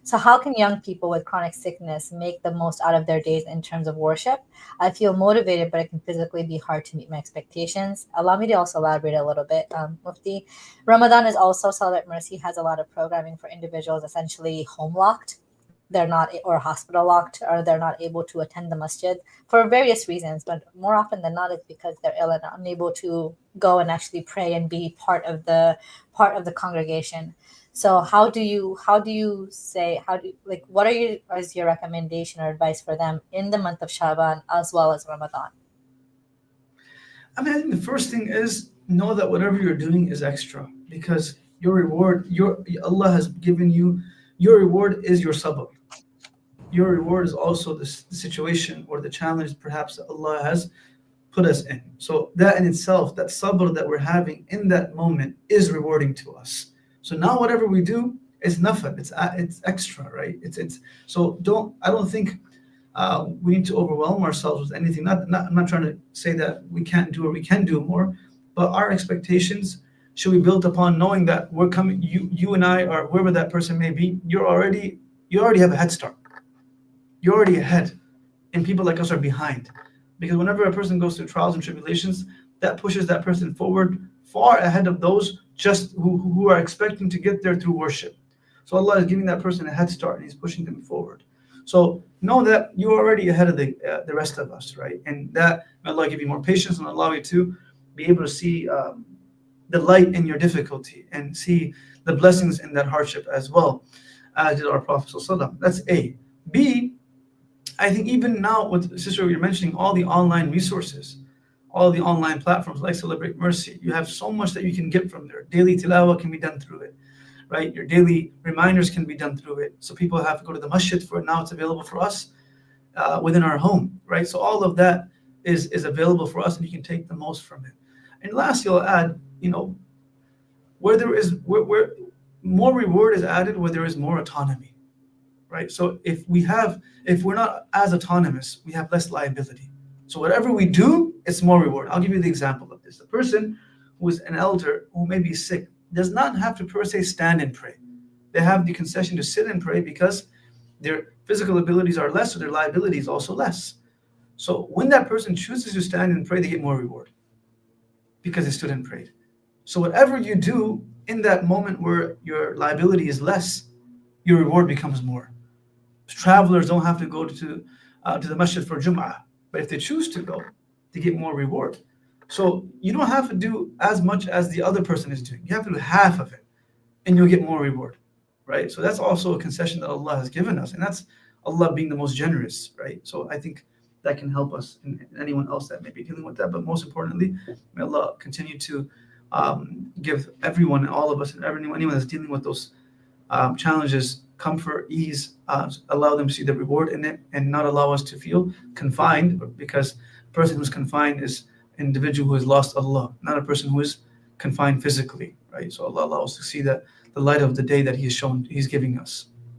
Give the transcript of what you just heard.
So, how can young people with chronic sickness make the most out of their days in terms of worship? I feel motivated, but it can physically be hard to meet my expectations. Allow me to also elaborate a little bit. Mufti, Ramadan is also Celebrate Mercy has a lot of programming for individuals essentially home locked. They're not, or hospital locked, or they're not able to attend the masjid for various reasons. But more often than not, it's because they're ill and unable to go and actually pray and be part of the congregation. So how do you say how do you, like what are your is your recommendation or advice for them in the month of Shaban as well as Ramadan? I mean, I think the first thing is know that whatever you're doing is extra because your reward, your Allah has given you, your reward is your sabr. Your reward is also the situation or the challenge perhaps that Allah has put us in. So that in itself, that sabr that we're having in that moment is rewarding to us. So now whatever we do is nafal, it's extra, right? It's so I don't think we need to overwhelm ourselves with anything. I'm not trying to say that we can't do or we can do more, but our expectations should be built upon knowing that we're coming. You and I, or whoever that person may be, you already have a head start. You're already ahead, and people like us are behind. Because whenever a person goes through trials and tribulations, that pushes that person forward far ahead of those just who are expecting to get there through worship. So Allah is giving that person a head start, and He's pushing them forward. So know that you're already ahead of the rest of us, right? And that may Allah give you more patience and allow you to be able to see the light in your difficulty and see the blessings in that hardship as well, as did our Prophet ﷺ. That's A. B, I think even now, with Sister, you're mentioning all the online resources, all the online platforms like Celebrate Mercy. You have so much that you can get from there. Daily tilawah can be done through it, right? Your daily reminders can be done through it. So people have to go to the masjid for it. Now it's available for us within our home, right? So all of that is available for us, and you can take the most from it. And lastly, I'll add, where there is where more reward is added, where there is more autonomy, right? So if we're not as autonomous, we have less liability. So whatever we do, it's more reward. I'll give you the example of this. The person who is an elder who may be sick does not have to per se stand and pray. They have the concession to sit and pray because their physical abilities are less, so their liability is also less. So when that person chooses to stand and pray, they get more reward because they stood and prayed. So whatever you do in that moment where your liability is less, your reward becomes more. Travelers don't have to go to the masjid for Jum'ah, but if they choose to go, they get more reward. So you don't have to do as much as the other person is doing. You have to do half of it, and you'll get more reward, right? So that's also a concession that Allah has given us, and that's Allah being the most generous, right? So I think that can help us and anyone else that may be dealing with that. But most importantly, may Allah continue to give everyone, all of us, and anyone that's dealing with those challenges, comfort, ease, allow them to see the reward in it, and not allow us to feel confined, because a person who's confined is an individual who has lost Allah, not a person who is confined physically, right? So Allah allows us to see that the light of the day that He's giving us.